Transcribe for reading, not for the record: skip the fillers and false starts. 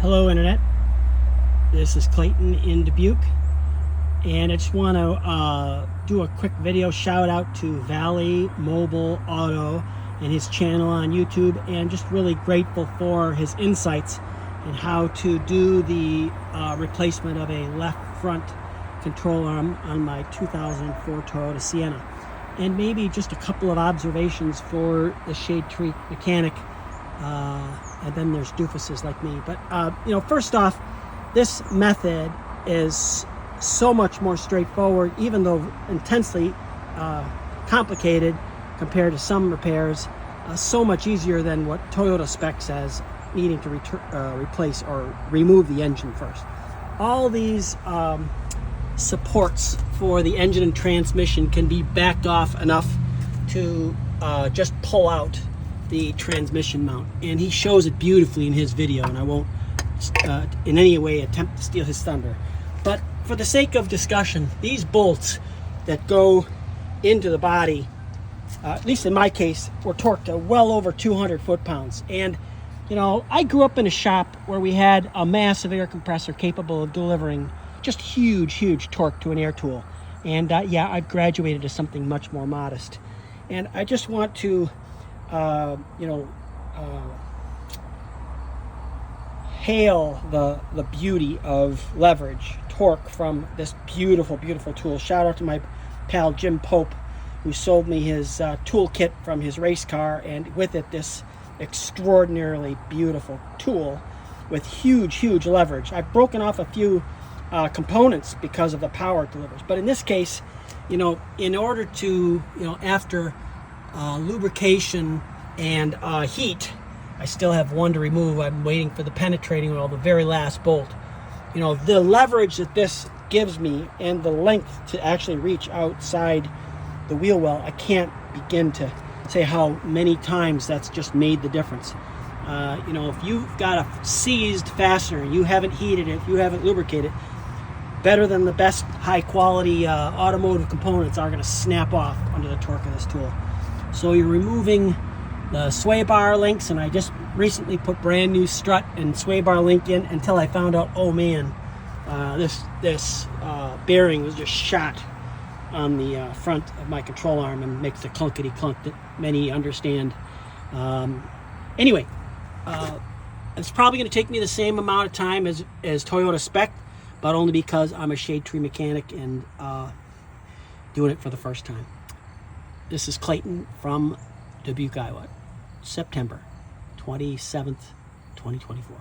Hello Internet, this is Clayton in Dubuque, and I just want to do a quick video shout out to Valley Mobile Auto and his channel on YouTube, and just really grateful for his insights in how to do the replacement of a left front control arm on my 2004 Toyota Sienna, and maybe just a couple of observations for the shade tree mechanic. And then there's doofuses like me. But first off, this method is so much more straightforward, even though intensely complicated compared to some repairs. So much easier than what Toyota spec says, needing to replace or remove the engine first. All these supports for the engine and transmission can be backed off enough to just pull out the transmission mount, and he shows it beautifully in his video, and I won't in any way attempt to steal his thunder. But for the sake of discussion, these bolts that go into the body, at least in my case, were torqued to well over 200 foot-pounds. And I grew up in a shop where we had a massive air compressor capable of delivering just huge torque to an air tool. And yeah, I've graduated to something much more modest. And I just want to hail the beauty of leverage torque from this beautiful tool. Shout out to my pal Jim Pope, who sold me his toolkit from his race car, and with it this extraordinarily beautiful tool with huge leverage. I've broken off a few components because of the power it delivers, but in this case, in order to after lubrication and heat, I still have one to remove. I'm waiting for the penetrating oil, the very last bolt. The leverage that this gives me and the length to actually reach outside the wheel well, I can't begin to say how many times that's just made the difference. If you've got a seized fastener, you haven't heated it, you haven't lubricated, better than the best high quality automotive components are going to snap off under the torque of this tool. So you're removing the sway bar links, and I just recently put brand new strut and sway bar link in until I found out, oh man, this bearing was just shot on the front of my control arm and makes the clunkety clunk that many understand. Anyway, it's probably going to take me the same amount of time as Toyota spec, but only because I'm a shade tree mechanic and doing it for the first time. This is Clayton from Dubuque, Iowa, September 27th, 2024.